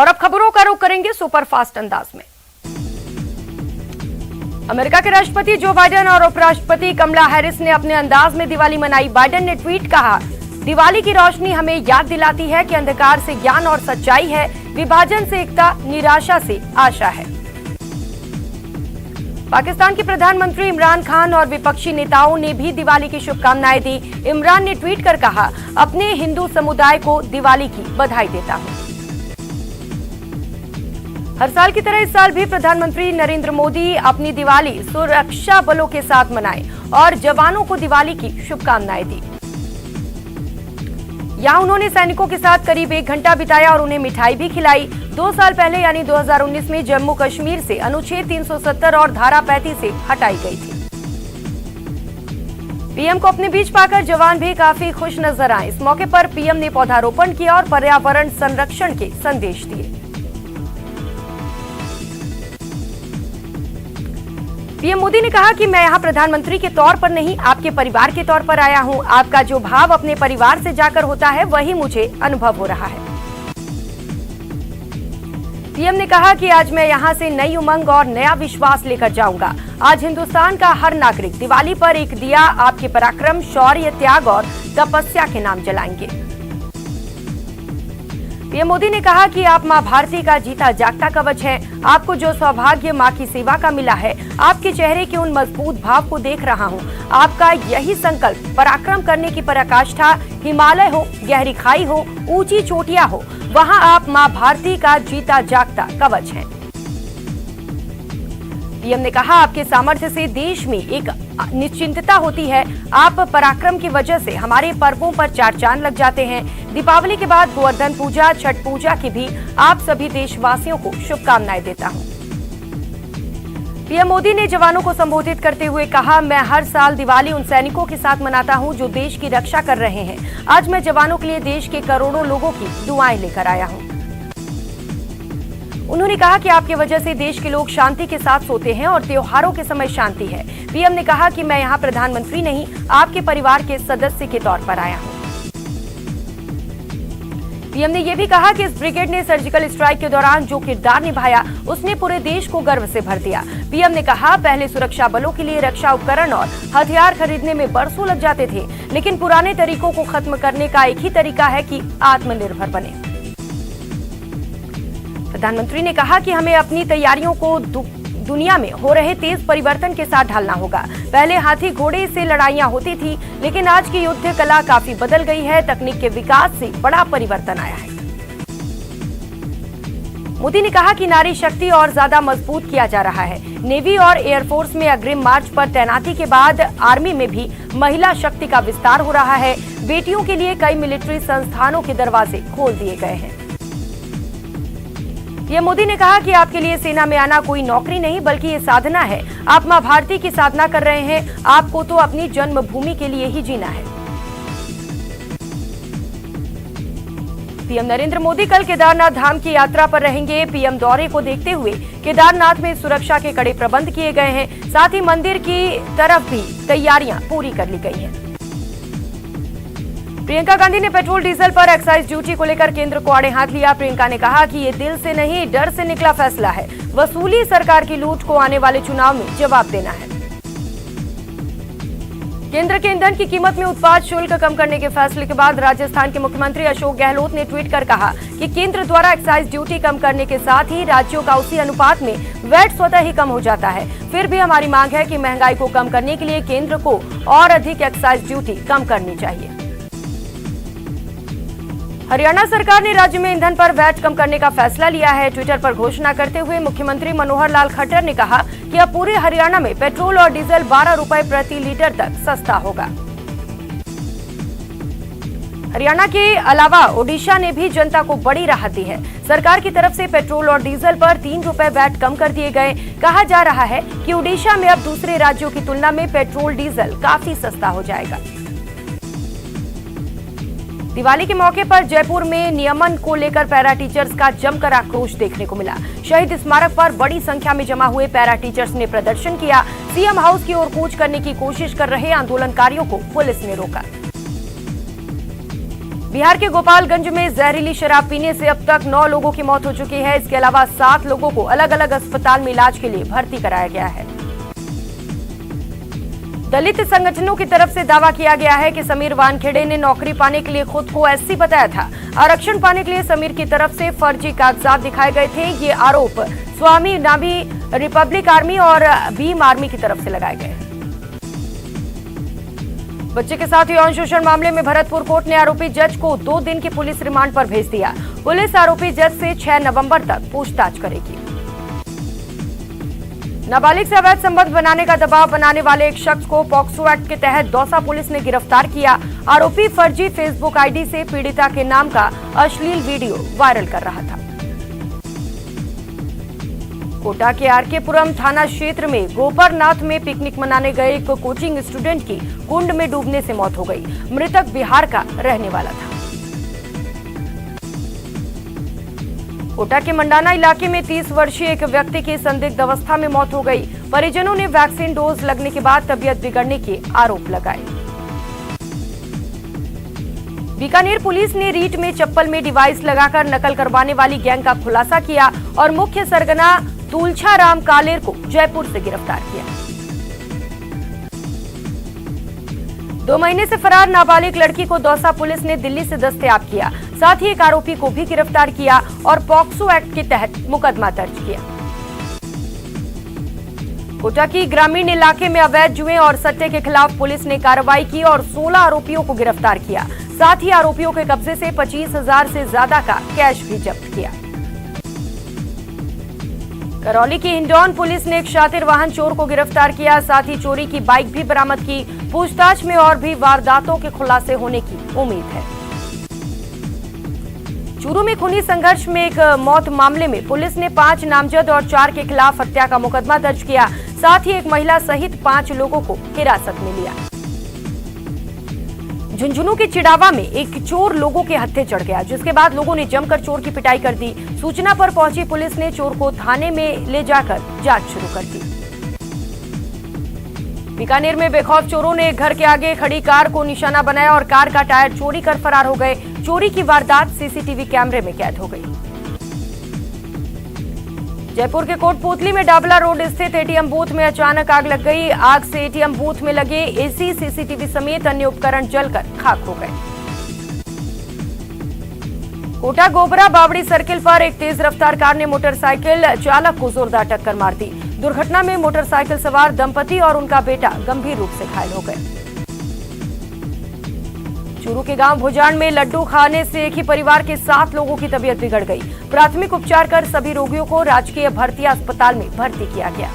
और अब खबरों का रुख करेंगे सुपरफास्ट अंदाज में। अमेरिका के राष्ट्रपति जो बाइडेन और उपराष्ट्रपति कमला हैरिस ने अपने अंदाज में दिवाली मनाई। बाइडेन ने ट्वीट कहा, दिवाली की रोशनी हमें याद दिलाती है कि अंधकार से ज्ञान और सच्चाई है, विभाजन से एकता, निराशा से आशा है। पाकिस्तान के प्रधानमंत्री इमरान खान और विपक्षी नेताओं ने भी दिवाली की शुभकामनाएं दी। इमरान ने ट्वीट कर कहा, अपने हिंदू समुदाय को दिवाली की बधाई देता हूं। हर साल की तरह इस साल भी प्रधानमंत्री नरेंद्र मोदी अपनी दिवाली सुरक्षा बलों के साथ मनाए और जवानों को दिवाली की शुभकामनाएं दी। यहां उन्होंने सैनिकों के साथ करीब 1 घंटा बिताया और उन्हें मिठाई भी खिलाई। 2 साल पहले यानी 2019 में जम्मू कश्मीर से अनुच्छेद 370 और धारा 35 से हटाई गई थी। पीएम को अपने बीच पाकर जवान भी काफी खुश नजर आए। इस मौके पर पीएम ने पौधारोपण किया और पर्यावरण संरक्षण के संदेश दिए। पीएम मोदी ने कहा कि मैं यहाँ प्रधानमंत्री के तौर पर नहीं, आपके परिवार के तौर पर आया हूँ। आपका जो भाव अपने परिवार से जाकर होता है वही मुझे अनुभव हो रहा है। पीएम ने कहा कि आज मैं यहाँ से नई उमंग और नया विश्वास लेकर जाऊंगा। आज हिंदुस्तान का हर नागरिक दिवाली पर एक दिया आपके पराक्रम, शौर्य, त्याग और तपस्या के नाम जलाएंगे। पीएम मोदी ने कहा कि आप मां भारती का जीता जागता कवच हैं। आपको जो सौभाग्य मां की सेवा का मिला है, आपके चेहरे के उन मजबूत भाव को देख रहा हूं। आपका यही संकल्प, पराक्रम करने की पराकाष्ठा, हिमालय हो, गहरी खाई हो, ऊंची चोटियां हो, वहां आप मां भारती का जीता जागता कवच हैं। पीएम ने कहा, आपके सामर्थ्य से देश में एक निश्चिंतता होती है। आप पराक्रम की वजह से हमारे पर्वों पर 4 चांद लग जाते हैं। दीपावली के बाद गोवर्धन पूजा, छठ पूजा की भी आप सभी देशवासियों को शुभकामनाएं देता हूं। पीएम मोदी ने जवानों को संबोधित करते हुए कहा, मैं हर साल दिवाली उन सैनिकों के साथ मनाता हूं जो देश की रक्षा कर रहे हैं। आज मैं जवानों के लिए देश के करोड़ों लोगों की दुआएं लेकर आया हूं। उन्होंने कहा कि आपकी वजह से देश के लोग शांति के साथ सोते हैं और त्योहारों के समय शांति है। पीएम ने कहा कि मैं यहाँ प्रधानमंत्री नहीं, आपके परिवार के सदस्य के तौर पर आया हूँ। पीएम ने यह भी कहा कि इस ब्रिगेड ने सर्जिकल स्ट्राइक के दौरान जो किरदार निभाया, उसने पूरे देश को गर्व से भर दिया। पीएम ने कहा, पहले सुरक्षा बलों के लिए रक्षा उपकरण और हथियार खरीदने में बरसों लग जाते थे, लेकिन पुराने तरीकों को खत्म करने का एक ही तरीका है कि आत्मनिर्भर बने। प्रधानमंत्री ने कहा कि हमें अपनी तैयारियों को दुनिया में हो रहे तेज परिवर्तन के साथ ढालना होगा। पहले हाथी घोड़े से लड़ाइयां होती थी, लेकिन आज की युद्ध कला काफी बदल गई है। तकनीक के विकास से बड़ा परिवर्तन आया है। मोदी ने कहा कि नारी शक्ति और ज्यादा मजबूत किया जा रहा है। नेवी और एयरफोर्स में अग्रिम मार्च पर तैनाती के बाद आर्मी में भी महिला शक्ति का विस्तार हो रहा है। बेटियों के लिए कई मिलिट्री संस्थानों के दरवाजे खोल दिए गए हैं। पीएम मोदी ने कहा कि आपके लिए सेना में आना कोई नौकरी नहीं, बल्कि ये साधना है। आप मां भारती की साधना कर रहे हैं। आपको तो अपनी जन्मभूमि के लिए ही जीना है। पीएम नरेंद्र मोदी कल केदारनाथ धाम की यात्रा पर रहेंगे। पीएम दौरे को देखते हुए केदारनाथ में सुरक्षा के कड़े प्रबंध किए गए हैं। साथ ही मंदिर की तरफ भी तैयारियां पूरी कर ली गई हैं। प्रियंका गांधी ने पेट्रोल डीजल पर एक्साइज ड्यूटी को लेकर केंद्र को आड़े हाथ लिया। प्रियंका ने कहा कि ये दिल से नहीं, डर से निकला फैसला है। वसूली सरकार की लूट को आने वाले चुनाव में जवाब देना है। केंद्र के ईंधन की कीमत में उत्पाद शुल्क कम करने के फैसले के बाद राजस्थान के मुख्यमंत्री अशोक गहलोत ने ट्वीट कर कहा कि केंद्र द्वारा एक्साइज ड्यूटी कम करने के साथ ही राज्यों का उसी अनुपात में वैट स्वतः ही कम हो जाता है। फिर भी हमारी मांग है कि महंगाई को कम करने के लिए केंद्र को और अधिक एक्साइज ड्यूटी कम करनी चाहिए। हरियाणा सरकार ने राज्य में ईंधन पर वैट कम करने का फैसला लिया है। ट्विटर पर घोषणा करते हुए मुख्यमंत्री मनोहर लाल खट्टर ने कहा कि अब पूरे हरियाणा में पेट्रोल और डीजल 12 रुपए प्रति लीटर तक सस्ता होगा। हरियाणा के अलावा ओडिशा ने भी जनता को बड़ी राहत दी है। सरकार की तरफ से पेट्रोल और डीजल पर 3 रुपए वैट कम कर दिए गए। कहा जा रहा है कि ओडिशा में अब दूसरे राज्यों की तुलना में पेट्रोल डीजल काफी सस्ता हो जाएगा। दिवाली के मौके पर जयपुर में नियमन को लेकर पैरा टीचर्स का जमकर आक्रोश देखने को मिला। शहीद स्मारक पर बड़ी संख्या में जमा हुए पैरा टीचर्स ने प्रदर्शन किया। सीएम हाउस की ओर कूच करने की कोशिश कर रहे आंदोलनकारियों को पुलिस ने रोका। बिहार के गोपालगंज में जहरीली शराब पीने से अब तक 9 लोगों की मौत हो चुकी है। इसके अलावा 7 लोगों को अलग अलग अस्पताल में इलाज के लिए भर्ती कराया गया है। दलित संगठनों की तरफ से दावा किया गया है कि समीर वानखेड़े ने नौकरी पाने के लिए खुद को एससी बताया था। आरक्षण पाने के लिए समीर की तरफ से फर्जी कागजात दिखाए गए थे। ये आरोप स्वामी नाभी रिपब्लिक आर्मी और भीम आर्मी की तरफ से लगाए गए। बच्चे के साथ यौन शोषण मामले में भरतपुर कोर्ट ने आरोपी जज को 2 दिन की पुलिस रिमांड पर भेज दिया। पुलिस आरोपी जज से 6 नवंबर तक पूछताछ करेगी। नाबालिग से अवैध संबंध बनाने का दबाव बनाने वाले एक शख्स को पॉक्सो एक्ट के तहत दौसा पुलिस ने गिरफ्तार किया। आरोपी फर्जी फेसबुक आईडी से पीड़िता के नाम का अश्लील वीडियो वायरल कर रहा था। कोटा के आरकेपुरम थाना क्षेत्र में गोपरनाथ में पिकनिक मनाने गए एक कोचिंग स्टूडेंट की कुंड में डूबने से मौत हो गई। मृतक बिहार का रहने वाला था। कोटा के मंडाना इलाके में 30 वर्षीय एक व्यक्ति की संदिग्ध अवस्था में मौत हो गई। परिजनों ने वैक्सीन डोज लगने के बाद तबीयत बिगड़ने के आरोप लगाए। बीकानेर पुलिस ने रीट में चप्पल में डिवाइस लगाकर नकल करवाने वाली गैंग का खुलासा किया और मुख्य सरगना तुलछाराम कालेर को जयपुर से गिरफ्तार किया। 2 महीने से फरार नाबालिग लड़की को दौसा पुलिस ने दिल्ली से दस्तयाब किया। साथ ही एक आरोपी को भी गिरफ्तार किया और पॉक्सो एक्ट के तहत मुकदमा दर्ज किया। कोटा की ग्रामीण इलाके में अवैध जुए और सट्टे के खिलाफ पुलिस ने कार्रवाई की और 16 आरोपियों को गिरफ्तार किया। साथ ही आरोपियों के कब्जे से 25,000 से ज्यादा का कैश भी जब्त किया। करौली की हिंडौन पुलिस ने एक शातिर वाहन चोर को गिरफ्तार किया। साथ ही चोरी की बाइक भी बरामद की। पूछताछ में और भी वारदातों के खुलासे होने की उम्मीद है। चूरू में खूनी संघर्ष में एक मौत मामले में पुलिस ने 5 नामजद और 4 के खिलाफ हत्या का मुकदमा दर्ज किया। साथ ही एक महिला सहित 5 लोगों को हिरासत में लिया। झुंझुनू के चिड़ावा में एक चोर लोगों के हत्थे चढ़ गया, जिसके बाद लोगों ने जमकर चोर की पिटाई कर दी। सूचना पर पहुंची पुलिस ने चोर को थाने में ले जाकर जांच शुरू कर दी। बीकानेर में बेखौफ चोरों ने घर के आगे खड़ी कार को निशाना बनाया और कार का टायर चोरी कर फरार हो गए। चोरी की वारदात सीसीटीवी कैमरे में कैद हो गई। जयपुर के कोटपूतली में डाबला रोड स्थित एटीएम बूथ में अचानक आग लग गई। आग से एटीएम बूथ में लगे एसी, सीसीटीवी समेत अन्य उपकरण जलकर खाक हो गए। कोटा गोबरा बावड़ी सर्किल पर एक तेज रफ्तार कार ने मोटरसाइकिल चालक को जोरदार टक्कर मार दी। दुर्घटना में मोटरसाइकिल सवार दंपति और उनका बेटा गंभीर रूप से घायल हो गए। चूरू के गांव भुजान में लड्डू खाने से एक ही परिवार के 7 लोगों की तबीयत बिगड़ गई। प्राथमिक उपचार कर सभी रोगियों को राजकीय भर्तिया अस्पताल में भर्ती किया गया।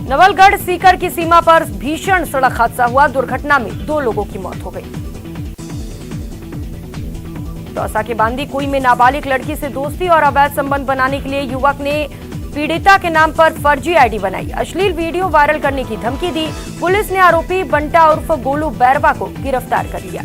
नवलगढ़ सीकर की सीमा पर भीषण सड़क हादसा हुआ। दुर्घटना में 2 लोगों की मौत हो गई। दौसा के बांदी कुई में नाबालिग लड़की से दोस्ती और अवैध संबंध बनाने के लिए युवक ने पीड़िता के नाम पर फर्जी आईडी बनाई। अश्लील वीडियो वायरल करने की धमकी दी। पुलिस ने आरोपी बंटा उर्फ गोलू बैरवा को गिरफ्तार कर लिया।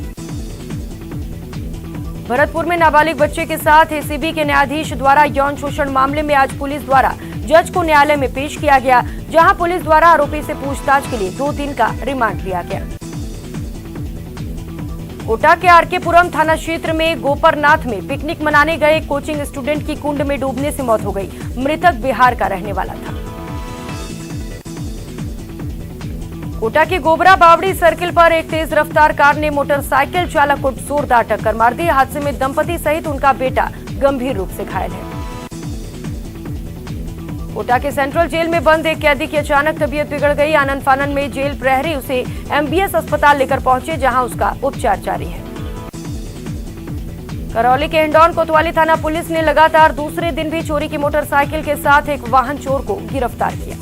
भरतपुर में नाबालिग बच्चे के साथ एसीबी के न्यायाधीश द्वारा यौन शोषण मामले में आज पुलिस द्वारा जज को न्यायालय में पेश किया गया, जहां पुलिस द्वारा आरोपी से पूछताछ के लिए 2 दिन का रिमांड लिया गया। कोटा के आरकेपुरम थाना क्षेत्र में गोपरनाथ में पिकनिक मनाने गए कोचिंग स्टूडेंट की कुंड में डूबने से मौत हो गई। मृतक बिहार का रहने वाला था। कोटा के गोबरा बावड़ी सर्किल पर एक तेज रफ्तार कार ने मोटरसाइकिल चालक को जोरदार टक्कर मार दी। हादसे में दंपति सहित उनका बेटा गंभीर रूप से घायल है। कोटा के सेंट्रल जेल में बंद एक कैदी की अचानक तबीयत बिगड़ गई। आनंद फानन में जेल प्रहरी उसे एमबीएस अस्पताल लेकर पहुंचे, जहां उसका उपचार जारी है। करौली के हिंडौन कोतवाली थाना पुलिस ने लगातार दूसरे दिन भी चोरी की मोटरसाइकिल के साथ एक वाहन चोर को गिरफ्तार किया।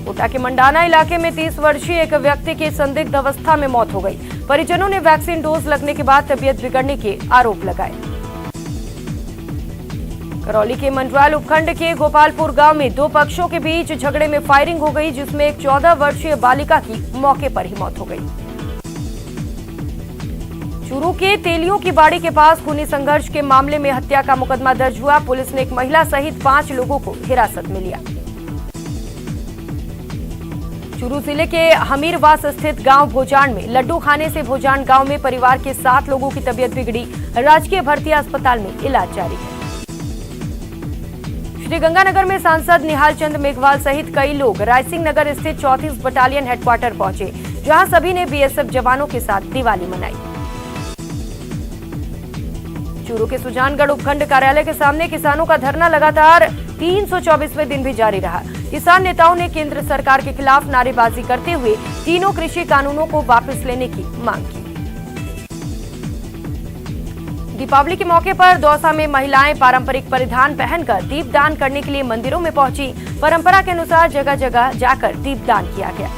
कोटा के मंडाना इलाके में 30 वर्षीय एक व्यक्ति की संदिग्ध अवस्था में मौत हो गई। परिजनों ने वैक्सीन डोज लगने के बाद तबीयत बिगड़ने के आरोप लगाए। करौली के मंडवाल उपखंड के गोपालपुर गांव में 2 पक्षों के बीच झगड़े में फायरिंग हो गई, जिसमें एक 14 वर्षीय बालिका की मौके पर ही मौत हो गई। चूरू के तेलियों की बाड़ी के पास खूनी संघर्ष के मामले में हत्या का मुकदमा दर्ज हुआ। पुलिस ने एक महिला सहित 5 लोगों को हिरासत में लिया। चूरू जिले के हमीरवास स्थित गांव भोजान में लड्डू खाने से भोजान गांव में परिवार के 7 लोगों की तबीयत बिगड़ी। राजकीय भर्ती अस्पताल में इलाज जारी है। श्रीगंगानगर में सांसद निहाल चंद मेघवाल सहित कई लोग रायसिंह नगर स्थित 34 बटालियन हेडक्वार्टर पहुंचे, जहां सभी ने बीएसएफ जवानों के साथ दिवाली मनाई। चूरू के सुजानगढ़ उपखंड कार्यालय के सामने किसानों का धरना लगातार 324वें दिन भी जारी रहा। किसान नेताओं ने केंद्र सरकार के खिलाफ नारेबाजी करते हुए तीनों कृषि कानूनों को वापस लेने की मांग की। दीपावली के मौके पर दौसा में महिलाएं पारंपरिक परिधान पहनकर दीपदान करने के लिए मंदिरों में पहुंची। परंपरा के अनुसार जगह जगह जाकर दीपदान किया गया।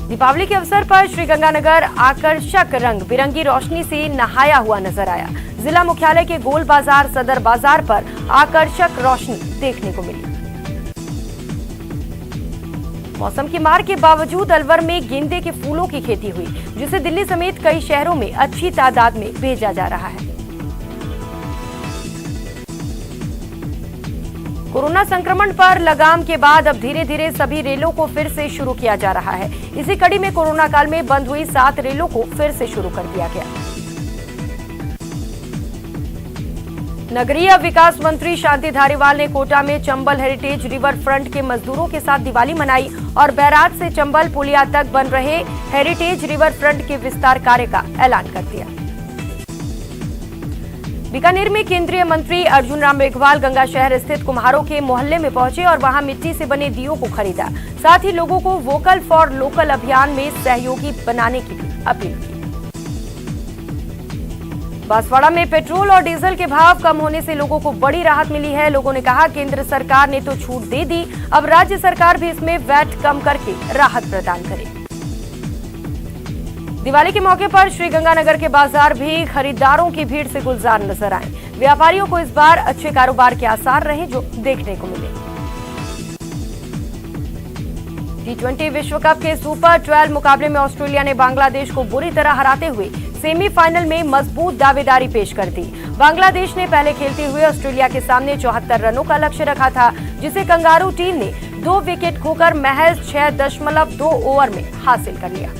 दीपावली के अवसर पर श्रीगंगानगर आकर्षक रंग बिरंगी रोशनी से नहाया हुआ नजर आया। जिला मुख्यालय के गोल बाजार सदर बाजार पर आकर्षक रोशनी देखने को मिली। मौसम की मार के बावजूद अलवर में गेंदे के फूलों की खेती हुई, जिसे दिल्ली समेत कई शहरों में अच्छी तादाद में भेजा जा रहा है। कोरोना संक्रमण पर लगाम के बाद अब धीरे धीरे सभी रेलों को फिर से शुरू किया जा रहा है। इसी कड़ी में कोरोना काल में बंद हुई 7 रेलों को फिर से शुरू कर दिया गया। नगरीय विकास मंत्री शांति धारीवाल ने कोटा में चंबल हेरिटेज रिवर फ्रंट के मजदूरों के साथ दिवाली मनाई और बैराज से चंबल पुलिया तक बन रहे हेरिटेज रिवर फ्रंट के विस्तार कार्य का ऐलान कर दिया। बीकानेर में केंद्रीय मंत्री अर्जुन राम मेघवाल गंगा शहर स्थित कुम्हारों के मोहल्ले में पहुंचे और वहां मिट्टी से बने दियों को खरीदा। साथ ही लोगों को वोकल फॉर लोकल अभियान में सहयोगी बनाने की भी अपील की। बांसवाड़ा में पेट्रोल और डीजल के भाव कम होने से लोगों को बड़ी राहत मिली है। लोगों ने कहा, केंद्र सरकार ने तो छूट दे दी, अब राज्य सरकार भी इसमें वैट कम करके राहत प्रदान करे। दिवाली के मौके पर श्रीगंगानगर के बाजार भी खरीदारों की भीड़ से गुलजार नजर आए। व्यापारियों को इस बार अच्छे कारोबार के आसार रहे जो देखने को मिले। T20 विश्व कप के सुपर 12 मुकाबले में ऑस्ट्रेलिया ने बांग्लादेश को बुरी तरह हराते हुए सेमीफाइनल में मजबूत दावेदारी पेश कर दी। बांग्लादेश ने पहले खेलते हुए ऑस्ट्रेलिया के सामने 74 रनों का लक्ष्य रखा था, जिसे कंगारू टीम ने 2 विकेट खोकर महज 6.2 ओवर में हासिल कर लिया।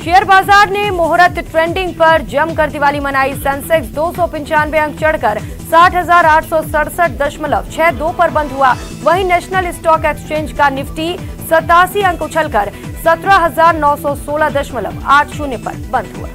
शेयर बाजार ने मुहूर्त ट्रेंडिंग पर जमकर दिवाली मनाई। सेंसेक्स 295 अंक चढ़कर 60,867.62 पर बंद हुआ। वहीं नेशनल स्टॉक एक्सचेंज का निफ्टी 87 अंक उछलकर 17,916.80 पर बंद हुआ।